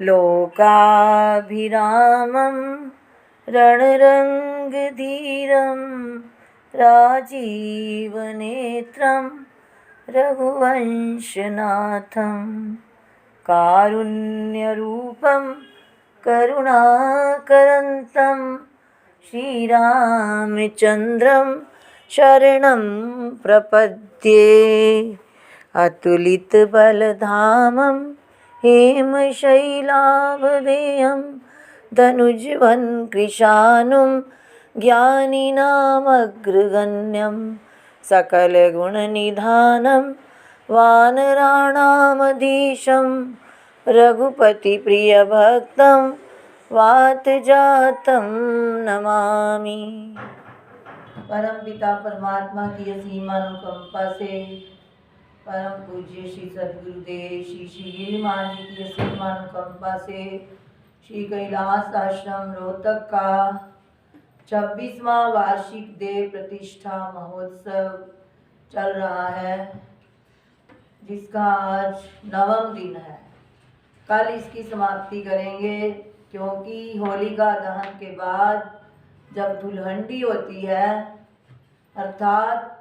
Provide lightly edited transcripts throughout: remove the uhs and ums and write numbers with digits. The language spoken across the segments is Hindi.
लोकाभिरामं रणरङ्गधीरं राजीवनेत्रं रघुवंशनाथं कारुण्यरूपं करुणाकरन्तं श्रीरामचन्द्रं शरणं प्रपद्ये। अतुलितबलधामं हेमशैलाभदेयं धनुज्वन् कृशानुं ज्ञानिनामग्रगण्यं सकलगुणनिधानं वानराणामधीशं रघुपतिप्रियभक्तं वातजातं नमामि। परम पिता परमात्मा की असीम अनुकंपा से परम पूज्य श्री सद्गुरुदेव श्री श्री गिरि महाराज जी की असीम अनुकंपा से श्री कैलाश आश्रम रोहतक का 26वां वार्षिक देव प्रतिष्ठा महोत्सव चल रहा है, जिसका आज 9वां दिन है। कल इसकी समाप्ति करेंगे, क्योंकि होलिका दहन के बाद जब धुलहंडी होती है, अर्थात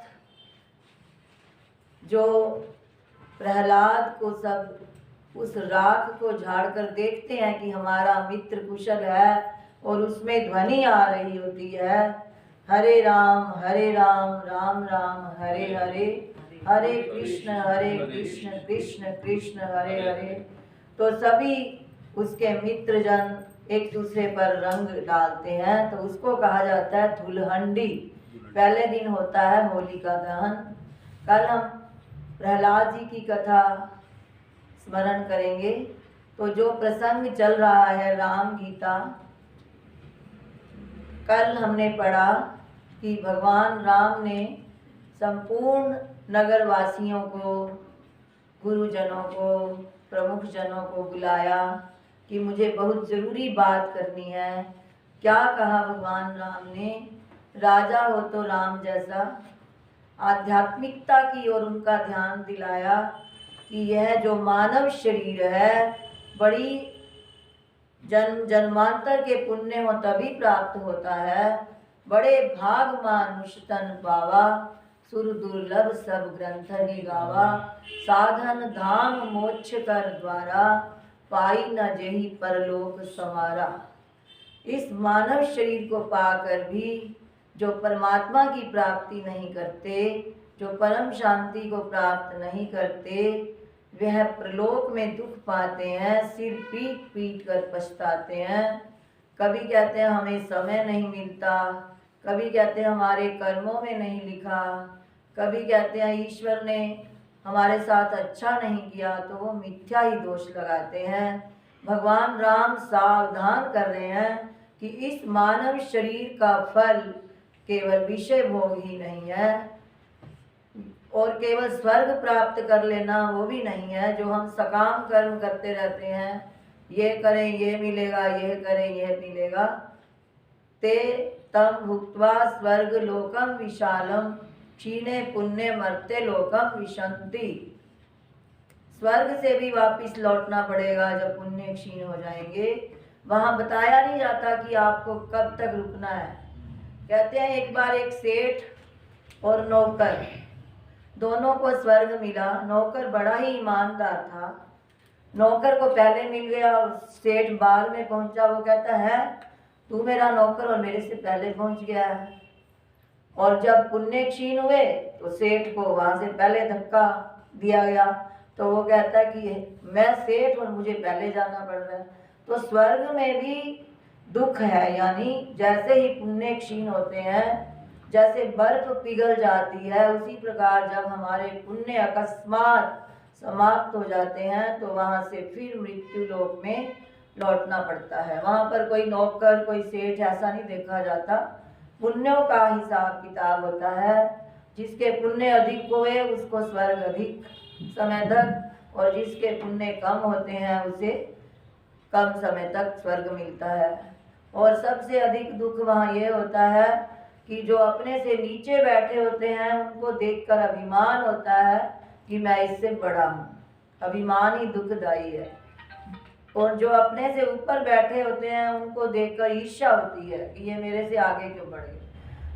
जो प्रहलाद को सब उस राख को झाड़कर देखते हैं कि हमारा मित्र कुशल है, और उसमें ध्वनि आ रही होती है, हरे राम राम राम हरे हरे, हरे कृष्ण कृष्ण कृष्ण हरे हरे। तो सभी उसके मित्रजन एक दूसरे पर रंग डालते हैं, तो उसको कहा जाता है धुलहंडी। पहले दिन होता है होलिका दहन। कल हम प्रहलाद जी की कथा स्मरण करेंगे। तो जो प्रसंग चल रहा है राम गीता, कल हमने पढ़ा कि भगवान राम ने संपूर्ण नगरवासियों को, गुरुजनों को, प्रमुख जनों को बुलाया कि मुझे बहुत ज़रूरी बात करनी है। क्या कहा भगवान राम ने? राजा हो तो राम जैसा। आध्यात्मिकता की ओर उनका ध्यान दिलाया कि यह जो मानव शरीर है, बड़ी जन्मांतर के पुण्य हो तभी प्राप्त होता है। बड़े भाग मानुष तन पावा, सुर दुर्लभ सब ग्रंथ गावा, साधन धाम मोक्ष कर द्वारा, पाई न जेहि परलोक समारा। इस मानव शरीर को पाकर भी जो परमात्मा की प्राप्ति नहीं करते, जो परम शांति को प्राप्त नहीं करते, वह प्रलोक में दुख पाते हैं, सिर पीट पीट कर पछताते हैं। कभी कहते हैं हमें समय नहीं मिलता, कभी कहते हैं हमारे कर्मों में नहीं लिखा, कभी कहते हैं ईश्वर ने हमारे साथ अच्छा नहीं किया, तो वो मिथ्या ही दोष लगाते हैं। भगवान राम सावधान कर रहे हैं कि इस मानव शरीर का फल केवल विषय भोग ही नहीं है, और केवल स्वर्ग प्राप्त कर लेना वो भी नहीं है। जो हम सकाम कर्म करते रहते हैं, ये करें ये मिलेगा, ये करें ये मिलेगा, ते तम भुक्त्वा स्वर्ग लोकम विशालम, क्षीणे पुण्य मर्त्य लोकम विशंति। स्वर्ग से भी वापस लौटना पड़ेगा जब पुण्य क्षीण हो जाएंगे। वहाँ बताया नहीं जाता कि आपको कब तक रुकना है। कहते हैं एक बार एक सेठ और नौकर दोनों को स्वर्ग मिला। नौकर बड़ा ही ईमानदार था। नौकर को पहले मिल गया और सेठ बाद में पहुंचा। वो कहता है तू मेरा नौकर और मेरे से पहले पहुंच गया है। और जब पुण्य क्षीण हुए तो सेठ को वहां से पहले धक्का दिया गया। तो वो कहता है कि मैं सेठ और मुझे पहले जाना पड़ रहा है। तो स्वर्ग में भी दुख है, यानी जैसे ही पुण्य क्षीण होते हैं, जैसे बर्फ पिघल जाती है, उसी प्रकार जब हमारे पुण्य अकस्मात समाप्त हो जाते हैं तो वहाँ से फिर मृत्यु लोक में लौटना पड़ता है। वहाँ पर कोई नौकर कोई सेठ ऐसा नहीं देखा जाता। पुण्यों का हिसाब किताब होता है। जिसके पुण्य अधिक हुए उसको स्वर्ग अधिक समय तक, और जिसके पुण्य कम होते हैं उसे कम समय तक स्वर्ग मिलता है। और सबसे अधिक दुख वहाँ ये होता है कि जो अपने से नीचे बैठे होते हैं उनको देखकर अभिमान होता है कि मैं इससे बड़ा हूँ। अभिमान ही दुखदायी है। और जो अपने से ऊपर बैठे होते हैं उनको देखकर ईर्ष्या होती है कि ये मेरे से आगे क्यों बढ़े।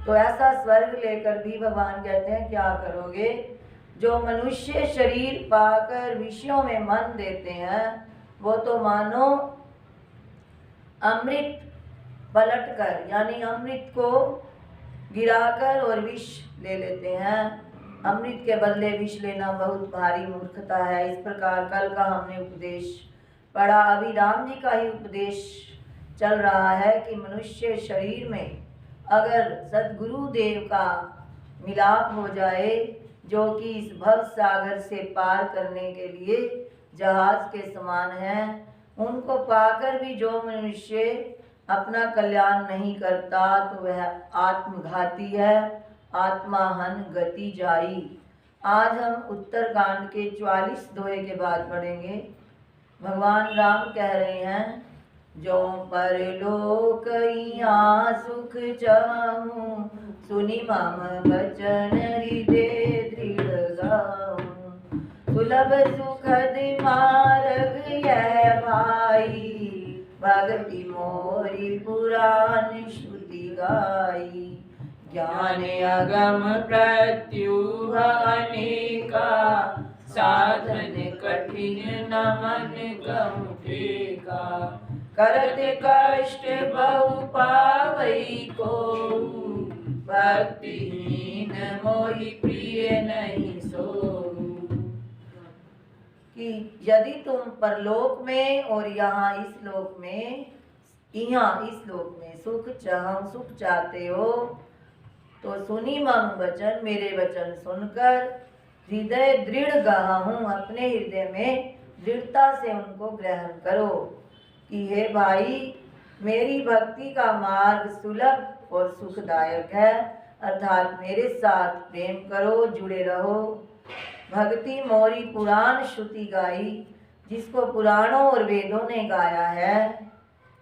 तो ऐसा स्वर्ग लेकर भी भगवान कहते हैं क्या करोगे? जो मनुष्य शरीर पाकर विषयों में मन देते हैं वो तो मानो अमृत पलट कर, यानी अमृत को गिराकर और विष ले लेते हैं। अमृत के बदले विष लेना बहुत भारी मूर्खता है। इस प्रकार कल का हमने उपदेश पढ़ा, अभी राम जी का ही उपदेश चल रहा है कि मनुष्य शरीर में अगर सदगुरु देव का मिलाप हो जाए, जो कि इस भव सागर से पार करने के लिए जहाज के समान है, उनको पाकर भी जो मनुष्य अपना कल्याण नहीं करता तो वह आत्मघाती है, आत्माहन गति जाई। आज हम उत्तरकांड के 44 दोहे के बाद पढ़ेंगे। भगवान राम कह रहे हैं, जो परलोक यहाँ सुख चाहूं, सुनि मम बचन हृदय दृढ़ गाऊं। सुलभ सुखद मार्ग यह भाई, भक्ति मोरी पुराण श्रुति गाई। ज्ञान अगम प्रत्युह अनेका, साधन कठिन न मन कहूँ टेका। करत कष्ट बहु पावई को, भक्तिहीन मोहि प्रिय नहीं सो। कि यदि तुम परलोक में और यहाँ इस लोक में सुख चाहते हो तो सुनी मम वचन, मेरे वचन सुनकर हृदय दृढ़ गाहूं, अपने हृदय में दृढ़ता से उनको ग्रहण करो। कि हे भाई, मेरी भक्ति का मार्ग सुलभ और सुखदायक है, अर्थात मेरे साथ प्रेम करो, जुड़े रहो। भक्ति मोरी पुराण श्रुति गाई, जिसको पुराणों और वेदों ने गाया है।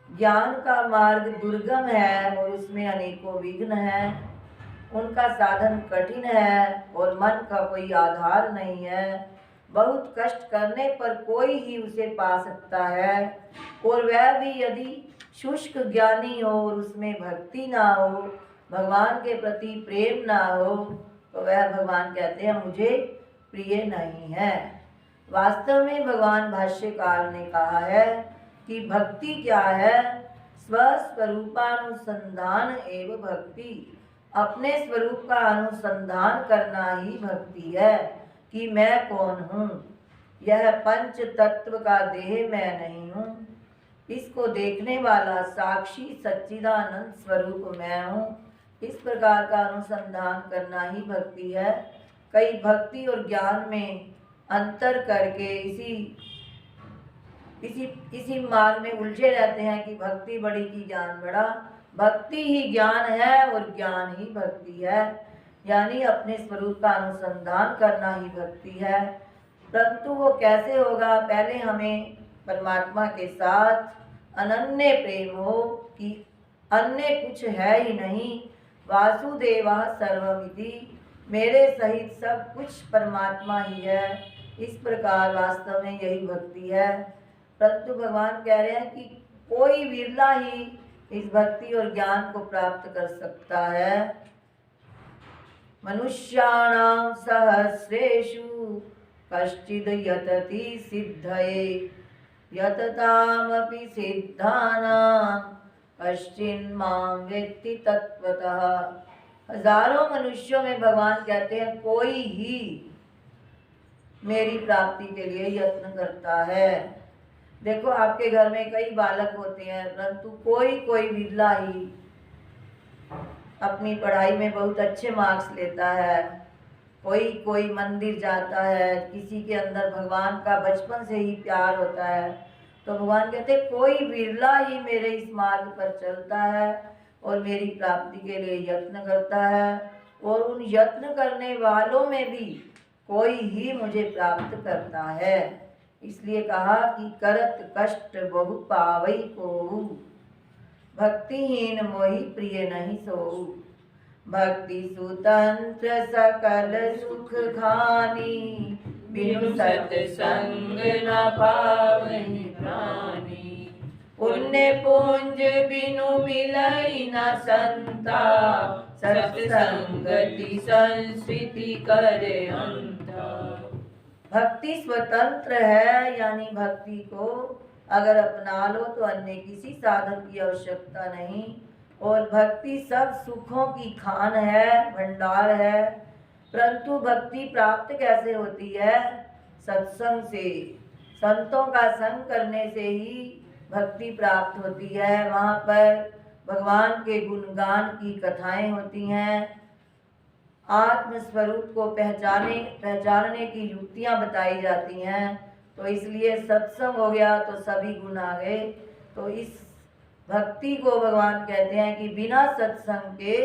ज्ञान का मार्ग दुर्गम है और उसमें अनेकों विघ्न हैं, उनका साधन कठिन है और मन का कोई आधार नहीं है। बहुत कष्ट करने पर कोई ही उसे पा सकता है, और वह भी यदि शुष्क ज्ञानी हो और उसमें भक्ति ना हो, भगवान के प्रति प्रेम ना हो, तो वह भगवान कहते हैं मुझे प्रिय नहीं है। वास्तव में भगवान भाष्यकार ने कहा है कि भक्ति क्या है? स्वस्वरूपानुसंधान एवं भक्ति, अपने स्वरूप का अनुसंधान करना ही भक्ति है कि मैं कौन हूँ। यह पंच तत्व का देह मैं नहीं हूँ, इसको देखने वाला साक्षी सच्चिदानंद स्वरूप मैं हूँ। इस प्रकार का अनुसंधान करना ही भक्ति है। कई भक्ति और ज्ञान में अंतर करके इसी मार्ग में उलझे रहते हैं कि भक्ति बड़ी की ज्ञान बड़ा। भक्ति ही ज्ञान है और ज्ञान ही भक्ति है, यानी अपने स्वरूप का अनुसंधान करना ही भक्ति है। परंतु वो कैसे होगा? पहले हमें परमात्मा के साथ अनन्य प्रेम हो कि अन्य कुछ है ही नहीं, वासुदेवा सर्वमिति, मेरे सहित सब कुछ परमात्मा ही है। इस प्रकार वास्तव में यही भक्ति है। परंतु भगवान कह रहे हैं कि कोई विरला ही इस भक्ति और ज्ञान को प्राप्त कर सकता है। मनुष्याणां सहस्रेषु कश्चिद् यतति सिद्धये, यततामपि सिद्धानां कश्चिन्मां वेत्ति तत्वतः। हजारों मनुष्यों में भगवान कहते हैं कोई ही मेरी प्राप्ति के लिए यत्न करता है। देखो, आपके घर में कई बालक होते हैं, परंतु कोई विरला ही अपनी पढ़ाई में बहुत अच्छे मार्क्स लेता है। कोई मंदिर जाता है, किसी के अंदर भगवान का बचपन से ही प्यार होता है। तो भगवान कहते हैं कोई विरला ही मेरे इस मार्ग पर चलता है और मेरी प्राप्ति के लिए यत्न करता है, और उन यत्न करने वालों में भी कोई ही मुझे प्राप्त करता है। इसलिए कहा कि करत कष्ट बहु पावई को, भक्तिहीन मोहि प्रिय नहीं सोऊ। भक्ति सुतंत्र सकल सुख खानी, बिनु सत्संग न पावहि प्राणी। पुण्य पुंज बिनु मिलई न संता, सत्संगति संस्कृति करे अंता। भक्ति स्वतंत्र है, यानी भक्ति को अगर अपना लो तो अन्य किसी साधन की आवश्यकता नहीं। और भक्ति सब सुखों की खान है, भंडार है। परंतु भक्ति प्राप्त कैसे होती है? सत्संग से, संतों का संग करने से ही भक्ति प्राप्त होती है। वहाँ पर भगवान के गुणगान की कथाएं होती हैं, आत्मस्वरूप को पहचानने की युक्तियां बताई जाती हैं। तो इसलिए सत्संग हो गया तो सभी गुण आ गए। तो इस भक्ति को भगवान कहते हैं कि बिना सत्संग के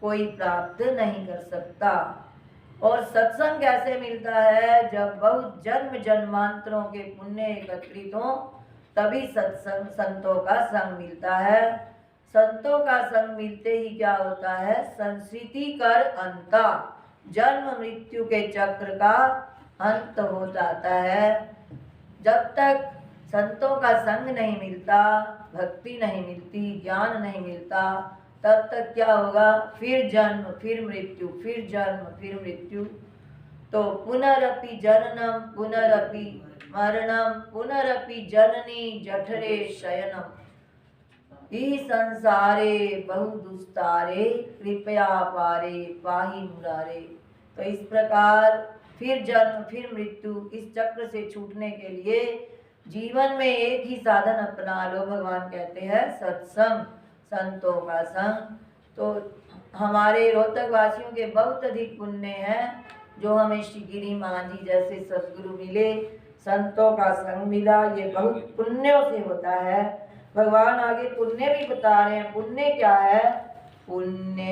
कोई प्राप्त नहीं कर सकता। और सत्संग कैसे मिलता है? जब बहुत जन्म जन्मांतरों के पुण्य एकत्रित हों तभी सत्संग, संतों का संग मिलता है। संतों का संग मिलते ही क्या होता है? संस्कृति कर अंता, जन्म मृत्यु के चक्र का अंत हो जाता है। जब तक संतों का संग नहीं मिलता, भक्ति नहीं मिलती, ज्ञान नहीं मिलता, तब तक क्या होगा? फिर जन्म, फिर मृत्यु, फिर जन्म, फिर मृत्यु। तो पुनरपि जननम पुनरपि मरणम पुनरपि जननी जठरे शयनम, ई संसारे बहु दुस्तारे कृपया पारे पाही मुरारे। तो इस प्रकार फिर जन्म फिर मृत्यु, इस चक्र से छूटने के लिए जीवन में एक ही साधन अपना लो। भगवान कहते हैं सत्संग, संतों का संग। तो हमारे रोहतक वासियों के बहुत अधिक पुण्य हैं जो हमें श्री गिरी महाजी जैसे सद्गुरु मिले, संतों का संग मिला। ये बहुत पुण्यों से होता है। भगवान आगे पुण्य भी बता रहे हैं। पुण्य क्या है? पुण्य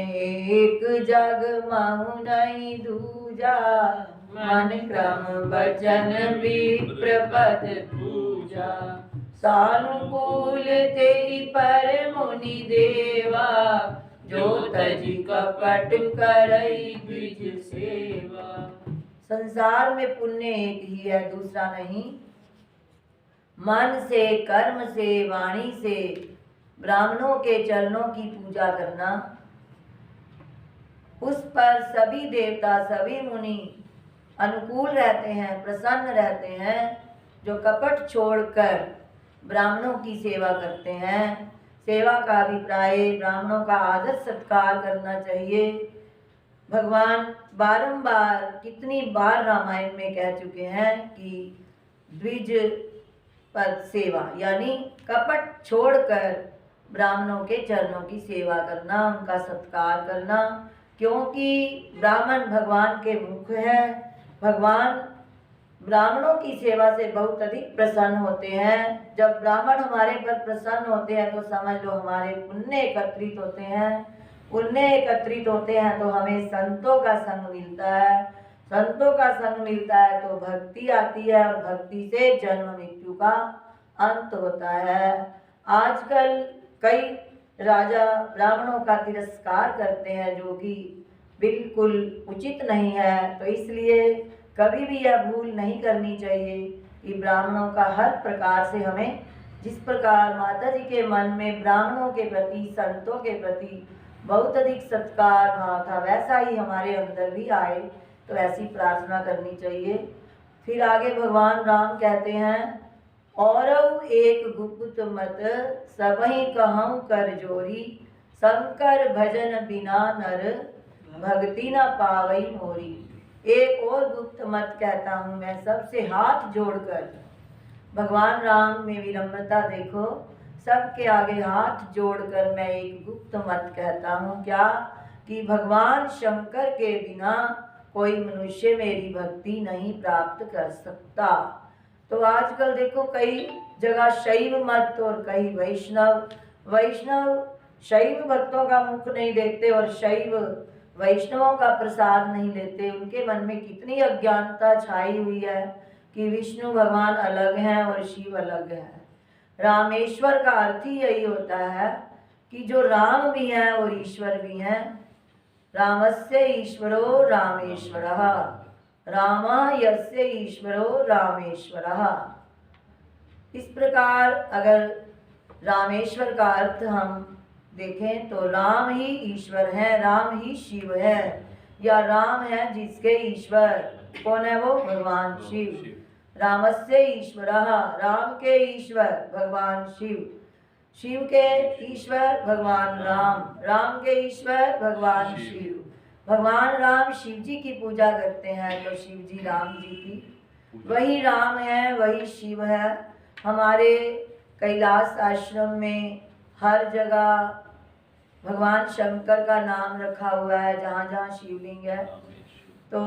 एक जग महु नहीं दूजा, मन क्रम वचन विप्र पद पूजा। सानुकूल तेरी पर मुनि देवा, जो तजी कपट करई द्विज सेवा। संसार में पुण्य एक ही है, दूसरा नहीं। मन से, कर्म से, वाणी से ब्राह्मणों के चरणों की पूजा करना, उस पर सभी देवता, सभी मुनि अनुकूल रहते हैं, प्रसन्न रहते हैं। जो कपट छोड़कर ब्राह्मणों की सेवा करते हैं। सेवा का अभिप्राय ब्राह्मणों का आदर सत्कार करना चाहिए। भगवान बारंबार, कितनी बार रामायण में कह चुके हैं कि द्विज पद सेवा, यानी कपट छोड़कर ब्राह्मणों के चरणों की सेवा करना, उनका सत्कार करना। क्योंकि ब्राह्मण भगवान के मुख है। भगवान ब्राह्मणों की सेवा से बहुत अधिक प्रसन्न होते हैं। जब ब्राह्मण हमारे पर प्रसन्न होते हैं तो समझ लो हमारे पुण्य एकत्रित होते हैं। पुण्य एकत्रित होते हैं तो हमें संतों का संग मिलता है। संतों का संग मिलता है तो भक्ति आती है, और भक्ति से जन्म मृत्यु का अंत होता है। आजकल कई राजा ब्राह्मणों का तिरस्कार करते हैं, जो कि बिल्कुल उचित नहीं है। तो इसलिए कभी भी यह भूल नहीं करनी चाहिए कि ब्राह्मणों का हर प्रकार से हमें, जिस प्रकार माता जी के मन में ब्राह्मणों के प्रति, संतों के प्रति बहुत अधिक सत्कार भाव था, वैसा ही हमारे अंदर भी आए। तो ऐसी प्रार्थना करनी चाहिए। फिर आगे भगवान राम कहते हैं, और एक गुप्त मत सबहि कहूँ कर जोरी, शंकर भजन बिना नर भक्ति न पावई मोरी। एक और गुप्त मत कहता हूँ मैं सबसे हाथ जोड़कर। भगवान राम में विनम्रता देखो, सबके आगे हाथ जोड़कर मैं एक गुप्त मत कहता हूँ। क्या? कि भगवान शंकर के बिना कोई मनुष्य मेरी भक्ति नहीं प्राप्त कर सकता। तो आजकल देखो कई जगह शैव मत और कई वैष्णव शैव भक्तों का मुख नहीं देखते और शैव वैष्णवों का प्रसाद नहीं लेते। उनके मन में कितनी अज्ञानता छाई हुई है कि विष्णु भगवान अलग हैं और शिव अलग है। रामेश्वर का अर्थ ही यही होता है कि जो राम भी हैं और ईश्वर भी हैं। रामस्य ईश्वरो रामेश्वरः, रामा यस्य ईश्वरो रामेश्वरः। इस प्रकार अगर रामेश्वर का अर्थ हम देखें तो राम ही ईश्वर है, राम ही शिव है, या राम है जिसके ईश्वर। कौन है वो? भगवान शिव। रामस्य ईश्वरः, राम के ईश्वर भगवान शिव, शिव के ईश्वर भगवान राम, राम के ईश्वर भगवान शिव। भगवान राम शिव जी की पूजा करते हैं तो शिव जी राम जी की, वही राम है वही शिव है। हमारे कैलाश आश्रम में हर जगह भगवान शंकर का नाम रखा हुआ है, जहाँ जहाँ शिवलिंग है। तो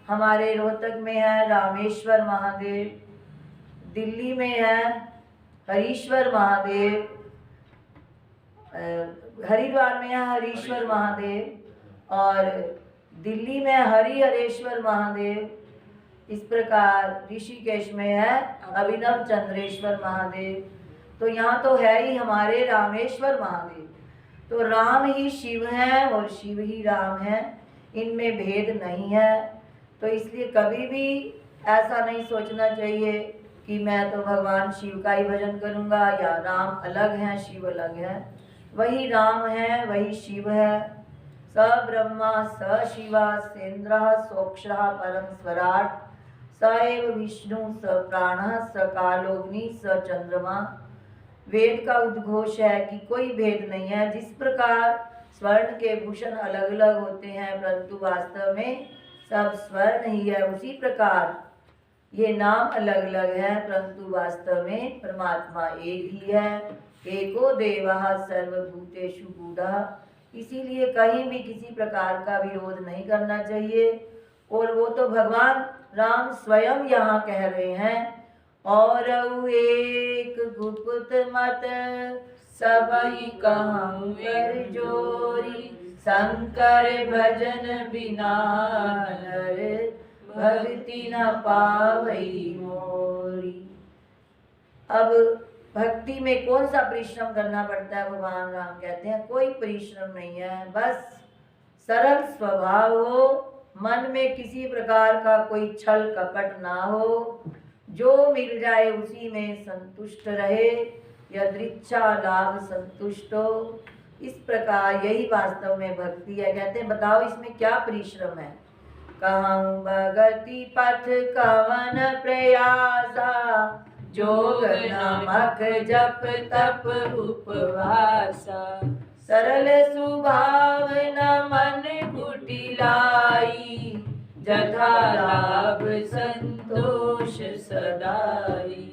हमारे रोहतक में है रामेश्वर महादेव, दिल्ली में है हरीश्वर महादेव, हरिद्वार में है हरीश्वर महादेव, और दिल्ली में हरिहरेश्वर महादेव। इस प्रकार ऋषिकेश में है अभिनव चंद्रेश्वर महादेव। तो यहाँ तो है ही हमारे रामेश्वर महादेव। तो राम ही शिव है और शिव ही राम है, इनमें भेद नहीं है। तो इसलिए कभी भी ऐसा नहीं सोचना चाहिए कि मैं तो भगवान शिव का ही भजन करूँगा, या राम अलग हैं शिव अलग है। वही राम है वही शिव है। स ब्रह्मा स शिवा सेन्द्रः सोक्षः परम स्वराट, स एव विष्णु स प्राणः स कालोग्नि स चंद्रमा। वेद का उद्घोष है कि कोई भेद नहीं है। जिस प्रकार स्वर्ण के भूषण अलग अलग होते हैं परंतु वास्तव में सब स्वर्ण ही है, उसी प्रकार ये नाम अलग अलग है परंतु वास्तव में परमात्मा एक ही है। एको देवः सर्वभूतेषु गूढ़ः। इसीलिए कहीं भी किसी प्रकार का विरोध नहीं करना चाहिए। और वो तो भगवान राम स्वयं यहाँ कह रहे हैं, और एक गुप्त मत सबहि कहूँ कर जोरी, शंकर भजन बिना नर भक्ति न पावई मोरी। अब भक्ति में कौन सा परिश्रम करना पड़ता है? भगवान राम कहते हैं कोई परिश्रम नहीं है, बस सरल स्वभाव हो, मन में किसी प्रकार का कोई छल कपट ना हो, जो मिल जाए उसी में संतुष्ट रहे, यदृच्छा लाभ संतुष्ट हो। इस प्रकार यही वास्तव में भक्ति है। कहते हैं बताओ इसमें क्या परिश्रम है? कहूँ भगति पथ कवन प्रयासा, जोग नमक जप तप उपवासा, सरल सुभाव न मन कुटिलाई, जथा लाभ संतोष सदाई।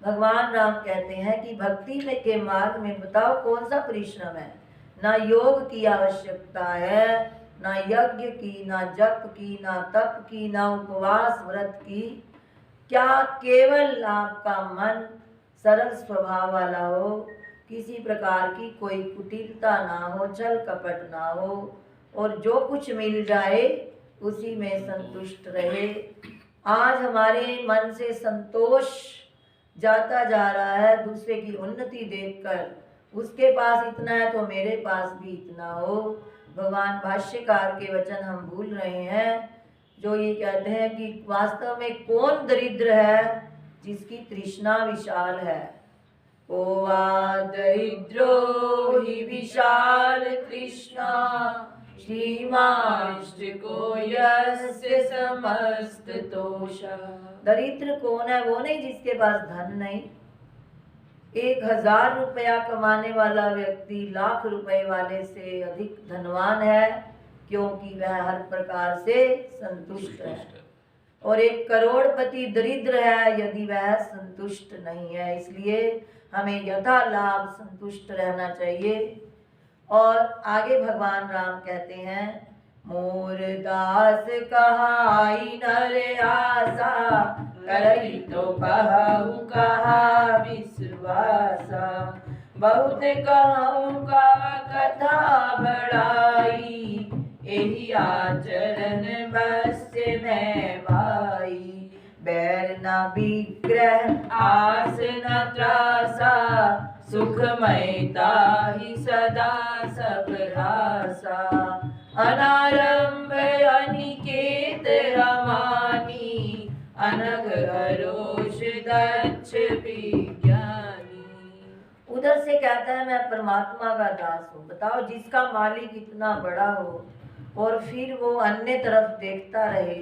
भगवान राम कहते हैं कि भक्ति में के मार्ग में बताओ कौन सा परिश्रम है? ना योग की आवश्यकता है, ना यज्ञ की, ना जप की, ना तप की, ना उपवास व्रत की। क्या केवल आपका मन सरल स्वभाव वाला हो, किसी प्रकार की कोई कुटिलता ना हो, छल कपट ना हो, और जो कुछ मिल जाए उसी में संतुष्ट रहे। आज हमारे मन से संतोष जाता जा रहा है दूसरे की उन्नति देखकर, उसके पास इतना है तो मेरे पास भी इतना हो। भगवान भाष्यकार के वचन हम भूल रहे हैं, जो ये कहते हैं कि वास्तव में कौन दरिद्र है जिसकी तृष्णा विशाल है। ओ दरिद्रो ही विशाल तृष्णा, श्रीमाष्टको यस्य समस्त तोषा। दरिद्र कौन है? वो नहीं जिसके पास धन नहीं। 1000 रुपया कमाने वाला व्यक्ति लाख रुपए वाले से अधिक धनवान है, क्योंकि वह हर प्रकार से संतुष्ट है। और 1 करोड़पति दरिद्र है यदि वह संतुष्ट नहीं है। इसलिए हमें यथा लाभ संतुष्ट रहना चाहिए। और आगे भगवान राम कहते हैं, मोर दास कहाई नर आसा, करई तो कहूँ कहा विश्वासा, बहुत कहूँ का कथा बढ़ाई, एही आचरण बस में भाई। बैर न विग्रह आस न त्रासा, सुखमयता ही सदा सब रासा, अनारंभ अनिकेत रमानी, अनग अरोष दक्ष विज्ञानी। उधर से कहता है मैं परमात्मा का दास हूँ। बताओ, जिसका मालिक इतना बड़ा हो और फिर वो अन्य तरफ देखता रहे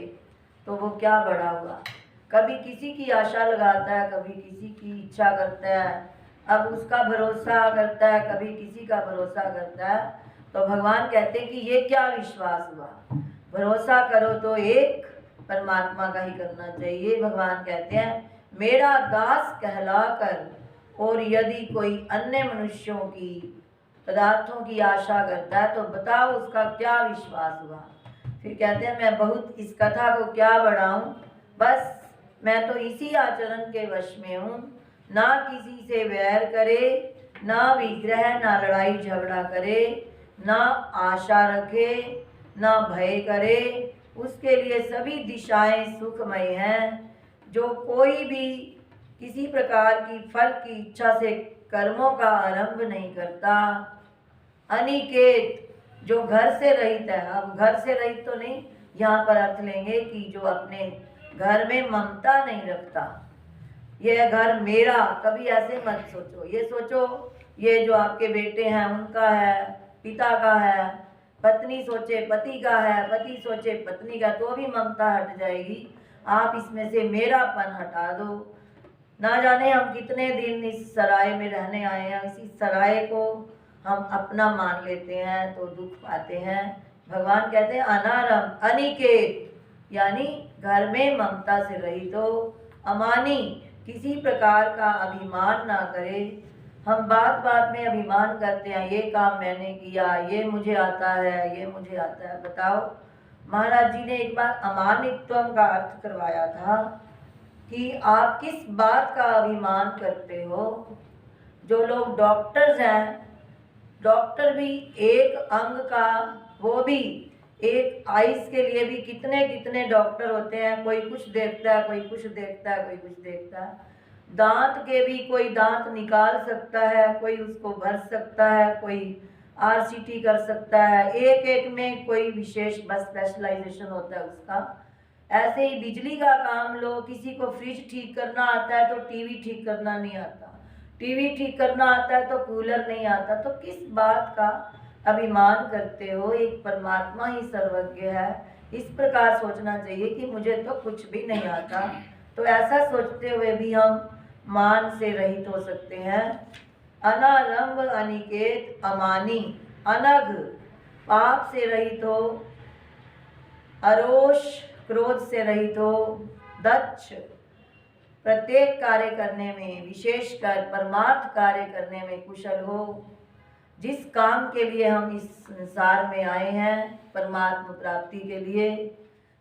तो वो क्या बड़ा हुआ। कभी किसी की आशा लगाता है, कभी किसी की इच्छा करता है, अब उसका भरोसा करता है, कभी किसी का भरोसा करता है। तो भगवान कहते हैं कि ये क्या विश्वास हुआ। भरोसा करो तो एक परमात्मा का ही करना चाहिए। भगवान कहते हैं मेरा दास कहलाकर, और यदि कोई अन्य मनुष्यों की पदार्थों की आशा करता है तो बताओ उसका क्या विश्वास हुआ। फिर कहते हैं मैं बहुत इस कथा को क्या बढ़ाऊं, बस मैं तो इसी आचरण के वश में हूँ, ना किसी से वैर करे, ना विग्रह, ना लड़ाई झगड़ा करे, ना आशा रखे, ना भय करे। उसके लिए सभी दिशाएं सुखमय हैं। जो कोई भी किसी प्रकार की फल की इच्छा से कर्मों का आरंभ नहीं करता। अनिकेत, जो घर से रहित है। अब घर से रहित तो नहीं, यहाँ पर अर्थ लेंगे कि जो अपने घर में ममता नहीं रखता। यह घर मेरा, कभी ऐसे मत सोचो। ये सोचो ये जो आपके बेटे हैं उनका है, पिता का है। पत्नी सोचे पति का है, पति सोचे पत्नी का, तो भी ममता हट जाएगी। आप इसमें से मेरापन हटा दो। ना जाने हम कितने दिन इस सराय में रहने आए हैं, इसी सराय को हम अपना मान लेते हैं तो दुख पाते हैं। भगवान कहते हैं अनारम अनिकेत, यानी घर में ममता से रहित हो। अमानी, किसी प्रकार का अभिमान ना करे। हम बात बात में अभिमान करते हैं, ये काम मैंने किया, ये मुझे आता है, ये मुझे आता है। बताओ, महाराज जी ने एक बार अमानित्वम का अर्थ करवाया था कि आप किस बात का अभिमान करते हो। जो लोग डॉक्टर्स हैं, डॉक्टर भी एक अंग का, वो भी एक आइज के लिए भी कितने कितने डॉक्टर होते हैं। कोई कुछ देखता है, कोई कुछ देखता है, कोई कुछ देखता है। दांत के भी कोई दांत निकाल सकता है, कोई उसको भर सकता है, कोई आरसीटी कर सकता है। एक एक में कोई विशेष बस स्पेशलाइजेशन होता है उसका। ऐसे ही बिजली का काम लो, किसी को फ्रिज ठीक करना आता है तो टीवी ठीक करना नहीं आता, टीवी ठीक करना आता है तो कूलर नहीं आता। तो किस बात का अभिमान करते हो। एक परमात्मा ही सर्वज्ञ है। इस प्रकार सोचना चाहिए कि मुझे तो कुछ भी नहीं आता। तो ऐसा सोचते हुए भी हम मान से रहित हो सकते हैं। अनारंभ अनिकेत अमानी, अनघ, पाप से रहित हो। अरोष, क्रोध से रहित हो। दक्ष, प्रत्येक कार्य करने में, विशेषकर परमार्थ कार्य करने में कुशल हो। जिस काम के लिए हम इस संसार में आए हैं, परमात्मा प्राप्ति के लिए,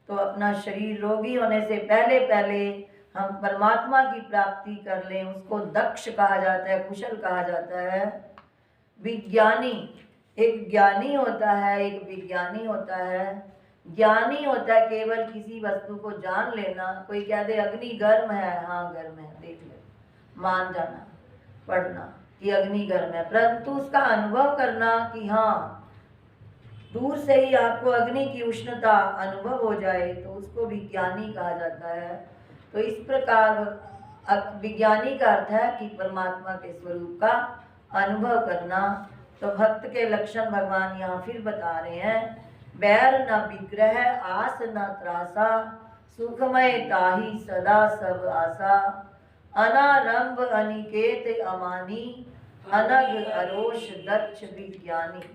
तो अपना शरीर रोगी होने से पहले पहले हम परमात्मा की प्राप्ति कर लें, उसको दक्ष कहा जाता है, कुशल कहा जाता है। विज्ञानी, एक ज्ञानी होता है, एक विज्ञानी होता है। ज्ञानी होता है केवल किसी वस्तु को जान लेना। कोई कह दे अग्नि गर्म है, हाँ गर्म है, देख ले, मान जाना, पढ़ना कि अग्नि गर्म है, परंतु उसका अनुभव करना कि हाँ दूर से ही आपको अग्नि की उष्णता अनुभव हो जाए, तो उसको विज्ञानी कहा जाता है। तो इस प्रकार विज्ञानी का अर्थ है कि परमात्मा के स्वरूप का अनुभव करना। तो भक्त के लक्षण भगवान यहाँ फिर बता रहे हैं। बैर न विग्रह, आस न त्रासा, सुखमय ताहि सदा सब आसा। अनारंभ अनिकेत अमानी, अनघ अरोष दक्ष विज्ञानी।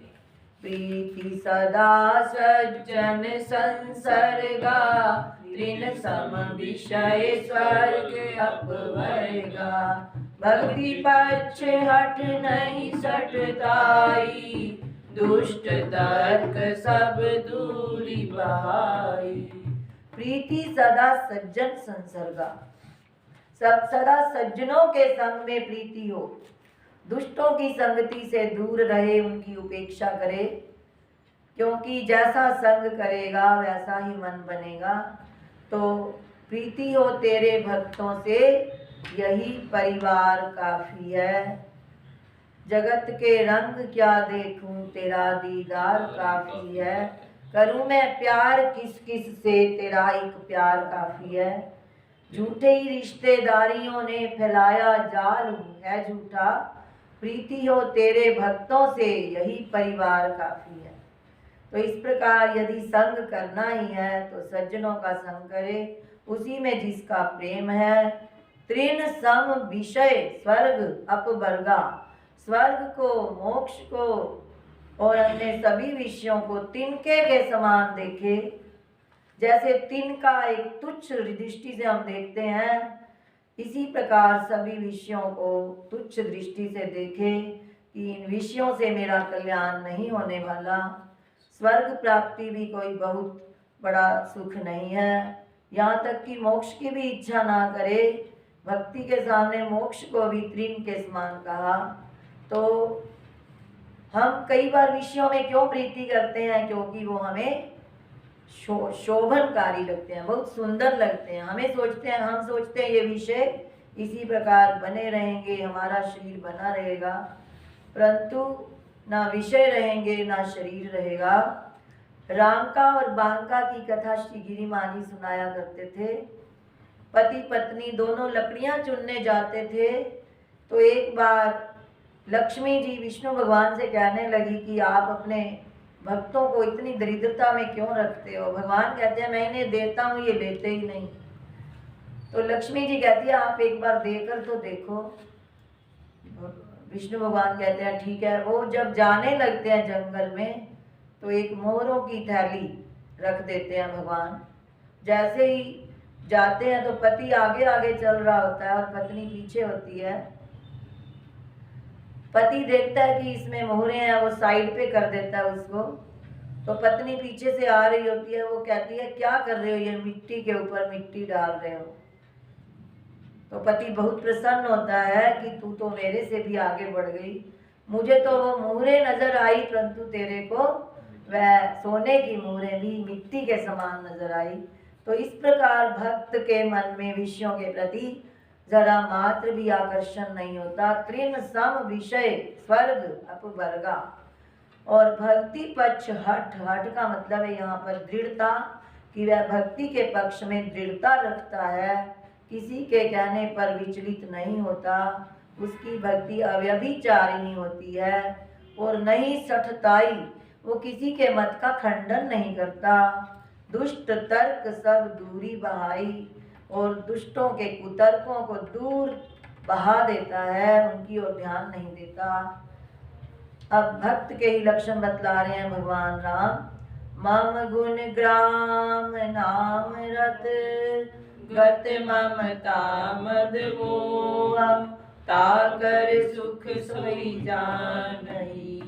प्रीति सदा सज्जन संसर्गा, तृण सम विषय स्वर्ग अपवर्गा। भक्ति पक्ष हट नहीं सटताई, दुष्ट तर्क सब दूरी बहाई। प्रीति सदा सज्जन संसर्गा, सब सदा सज्जनों के संग में प्रीति हो। दुष्टों की संगति से दूर रहे, उनकी उपेक्षा करे, क्योंकि जैसा संग करेगा वैसा ही मन बनेगा। तो प्रीति हो तेरे भक्तों से, यही परिवार काफी है। जगत के रंग क्या देखूं, तेरा दीदार काफी है। करूं मैं प्यार किस किस से, तेरा एक प्यार काफी है। झूठे ही रिश्तेदारियों ने फैलाया जाल है झूठा, प्रीति हो तेरे भक्तों से यही परिवार काफी है। तो इस प्रकार यदि संग करना ही है तो सज्जनों का संग करे, उसी में जिसका प्रेम है। तृण सम विषय स्वर्ग अपवर्गा, स्वर्ग को मोक्ष को और अन्य सभी विषयों को तिनके के समान देखे। जैसे तिनका एक तुच्छ दृष्टि से हम देखते हैं, इसी प्रकार सभी विषयों को तुच्छ दृष्टि से देखे कि इन विषयों से मेरा कल्याण नहीं होने वाला। स्वर्ग प्राप्ति भी कोई बहुत बड़ा सुख नहीं है, यहाँ तक कि मोक्ष की भी इच्छा ना करे। भक्ति के सामने मोक्ष को भी तृण के समान कहा। तो हम कई बार विषयों में क्यों प्रीति करते हैं? क्योंकि वो हमें शोभनकारी लगते हैं, बहुत सुंदर लगते हैं। हम सोचते हैं ये विषय इसी प्रकार बने रहेंगे, हमारा शरीर बना रहेगा, परंतु ना विषय रहेंगे ना शरीर रहेगा। रामका और बांका की कथा श्री गिरी माँ जी सुनाया करते थे। पति पत्नी दोनों लकड़ियां चुनने जाते थे, तो एक बार लक्ष्मी जी विष्णु भगवान से कहने लगी कि आप अपने भक्तों को इतनी दरिद्रता में क्यों रखते हो? भगवान कहते हैं मैं इन्हें देता हूँ, ये लेते ही नहीं। तो लक्ष्मी जी कहती है आप एक बार देकर तो देखो। विष्णु भगवान कहते हैं ठीक है। वो जब जाने लगते हैं जंगल में तो एक मोहरों की थैली रख देते हैं भगवान। जैसे ही जाते हैं तो पति आगे आगे चल रहा होता है और पत्नी पीछे होती है। पति देखता है कि इसमें मोहरे हैं, वो साइड पे कर देता है उसको। तो पत्नी पीछे से आ रही होती है, वो कहती है क्या कर रहे हो, ये मिट्टी के ऊपर मिट्टी डाल रहे हो। तो पति बहुत प्रसन्न होता है कि तू तो मेरे से भी आगे बढ़ गई, मुझे तो वो मोहरे नजर आई परंतु तेरे को वह सोने की मोहरे भी मिट्टी के समान नजर आई। तो इस प्रकार भक्त के मन में विषयों के प्रति जरा मात्र भी आकर्षण नहीं होता। तृण सम विषय स्वर्ग अपवर्गा। और भक्ति पक्ष हठ, हठ का मतलब है यहाँ पर दृढ़ता, कि वह भक्ति के पक्ष में दृढ़ता रखता है, किसी के कहने पर विचलित नहीं होता, उसकी भक्ति अव्यभिचारिणी होती है और नहीं सठताई, वो किसी के मत का खंडन नहीं करता। दुष्ट तर्क सब दूरी बहाई, और दुष्टों के कुतर्कों को दूर बहा देता है, उनकी ओर ध्यान नहीं देता। अब भक्त के ही लक्षण बतला रहे हैं भगवान राम। मम गुण ग्राम नाम रत, गत ममता मद मोह, ताकर सुख सोई जानही,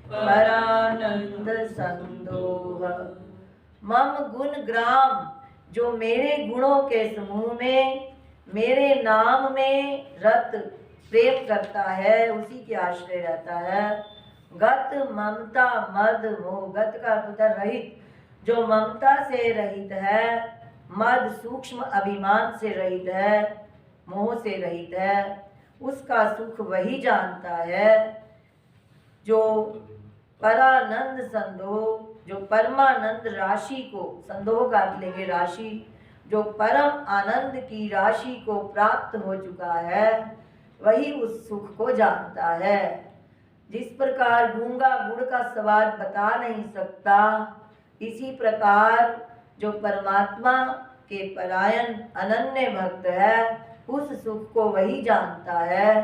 परानंद संदोह। मम गुण ग्राम, जो मेरे गुणों के समूह में, मेरे नाम में रत प्रेम करता है, उसी के आश्रय रहता है। गत ममता मद मोह, गत का अर्थ होता है रहित, जो ममता से रहित है, मद सूक्ष्म अभिमान से रहित है, मोह से रहित है, उसका सुख वही जानता है। जो परानंद संदोह, जो परमानंद राशि को, संदोह का अर्थ लेंगे राशि, जो परम आनंद की राशि को प्राप्त हो चुका है, वही उस सुख को जानता है। जिस प्रकार गूंगा गुड़ का स्वाद बता नहीं सकता, इसी प्रकार जो परमात्मा के परायण अनन्य भक्त है, उस सुख को वही जानता है।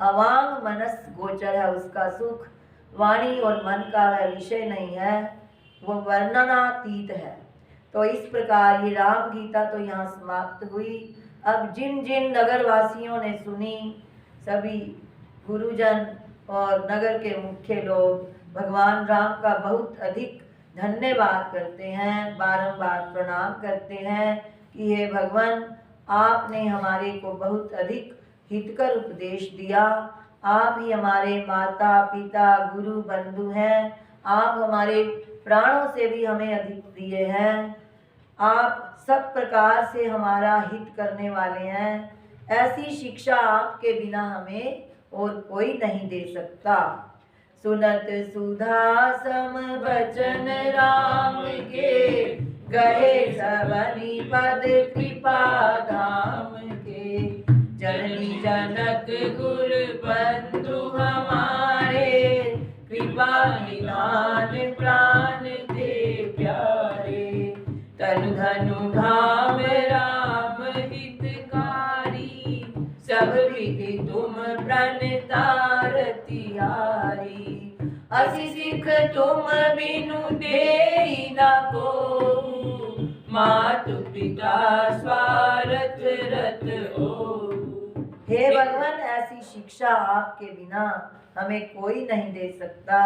अवांग मनस गोचर है उसका सुख, वाणी और मन का वह विषय नहीं है, वो वर्णनातीत है। तो इस प्रकार ये राम गीता तो यहाँ समाप्त हुई। अब जिन जिन नगरवासियों ने सुनी, सभी गुरुजन और नगर के मुख्य लोग भगवान राम का बहुत अधिक धन्यवाद करते हैं, बारंबार प्रणाम करते हैं कि हे भगवान, आपने हमारे को बहुत अधिक हितकर उपदेश दिया। आप ही हमारे माता पिता गुरु बंधु हैं, आप हमारे प्राणों से भी हमें अधिक प्रिय हैं, आप सब प्रकार से हमारा हित करने वाले हैं। ऐसी शिक्षा आपके बिना हमें और कोई नहीं दे सकता। सुनत सुधा सम बचन राम के, गए सबनी पद कृपा धाम के। जननी जनक गुर बंधु हमारे, कृपा निधान प्राण दे प्यारे। तनु धनु धाम राम हितकारी, सब विधि तुम प्रणतार तिहारी। असि सिख तुम बिनु देहि न कोहु, मातु पिता स्वार्थ रत ओहु। हे भगवान, ऐसी शिक्षा आपके बिना हमें कोई नहीं दे सकता।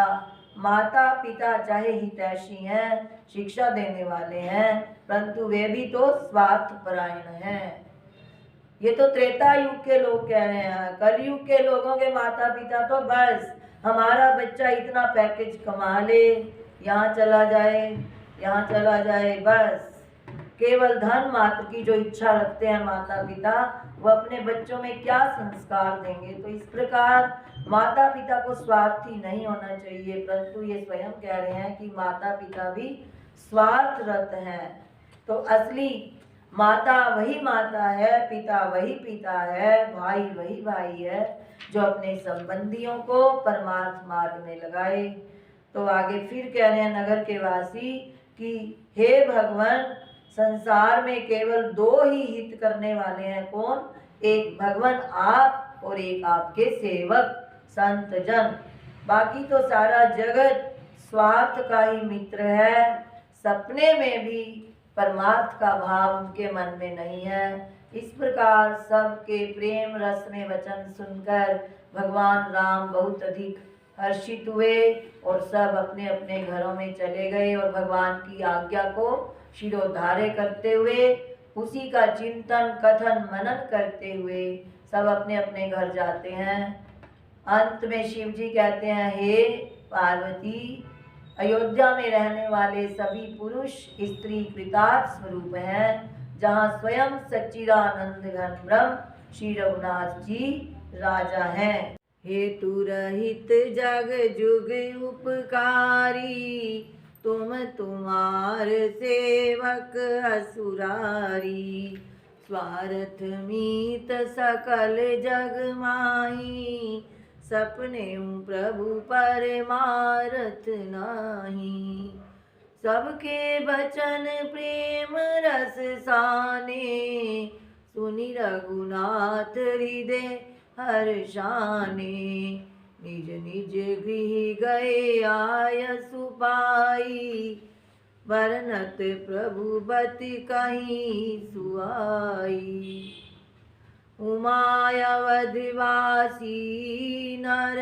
माता पिता चाहे हितैषी हैं, शिक्षा देने वाले हैं, परंतु वे भी तो स्वार्थ परायण हैं। ये तो त्रेता युग के लोग कह रहे हैं। कलयुग के लोगों के माता पिता तो बस हमारा बच्चा इतना पैकेज कमा ले, यहाँ चला जाए, यहाँ चला जाए, बस केवल धन मात्र की जो इच्छा रखते हैं माता पिता, वो अपने बच्चों में क्या संस्कार देंगे। तो इस प्रकार माता पिता को स्वार्थी नहीं होना चाहिए, परंतु ये स्वयं कह रहे हैं कि माता पिता भी स्वार्थरत हैं। तो असली माता वही माता है, पिता वही पिता है, भाई वही भाई है, जो अपने संबंधियों को परमार्थ मार्ग में लगाए। तो आगे फिर कह रहे हैं नगर के वासी कि हे भगवान, संसार में केवल दो ही हित करने वाले हैं। कौन? एक भगवान आप और एक आपके सेवक संत जन। बाकी तो सारा जगत स्वार्थ का ही मित्र है। सपने में भी परमार्थ का भाव उनके मन में नहीं है। इस प्रकार सबके प्रेम रस में वचन सुनकर भगवान राम बहुत अधिक हर्षित हुए और सब अपने अपने घरों में चले गए और भगवान की आज्ञा को शिरोधार्य करते हुए, उसी का चिंतन कथन मनन करते हुए सब अपने अपने घर जाते हैं। अंत में शिव जी कहते हैं, हे पार्वती, अयोध्या में रहने वाले सभी पुरुष स्त्री कृतार्थ स्वरूप हैं, जहाँ स्वयं सच्चिदानंद घन ब्रह्म श्री रघुनाथ जी राजा हैं। हेतु रहित जग जुग उपकारी, तुम तुम्हार सेवक असुरारी। स्वार्थ मीत सकल जग माही, सपने प्रभु परमारथ नाही। सबके बचन प्रेम रस साने, सुनि रघुनाथ हृदय हर्षाने। निज निज गृह गए आयसु पाई, बरनत प्रभु बति कहीं सुआई। उमायावधवासी नर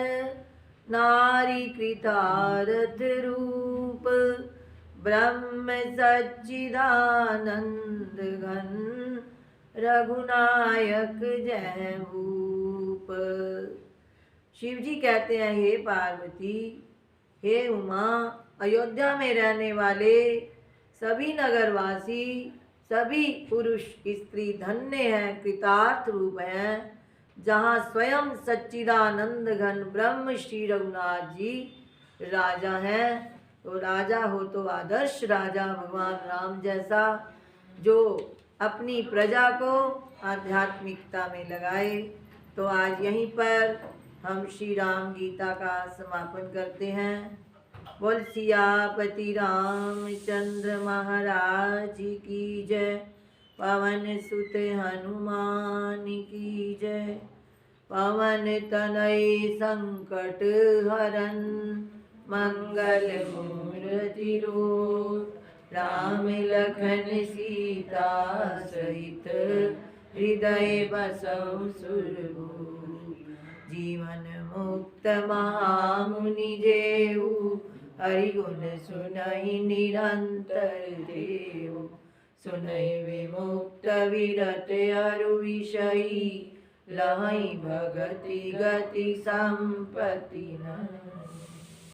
नारी कृतारथ रूप, ब्रह्म सच्चिदानंद घन रघुनायक जय भूप। शिव जी कहते हैं, हे पार्वती, हे उमा, अयोध्या में रहने वाले सभी नगरवासी, सभी पुरुष स्त्री धन्य हैं, कृतार्थ रूप हैं, जहाँ स्वयं सच्चिदानंद घन ब्रह्म श्री रघुनाथ जी राजा हैं। तो राजा हो तो आदर्श राजा भगवान राम जैसा, जो अपनी प्रजा को आध्यात्मिकता में लगाए। तो आज यहीं पर हम श्री राम गीता का समापन करते हैं। बोल सियापति रामचंद्र महाराज की जय। पवन सुत हनुमान की जय। पवन तनय संकट हरन, मंगल मूर्ति रूप। राम लखन सीता सहित, हृदय बसौ सुरभूप। जीवन मुक्त महामुनि जेऊ, हरि गुण सुनहि निरंतर देव। सुनहि विमुक्त विरत अरु विषयी, लहै भगति गति संपत्ति न।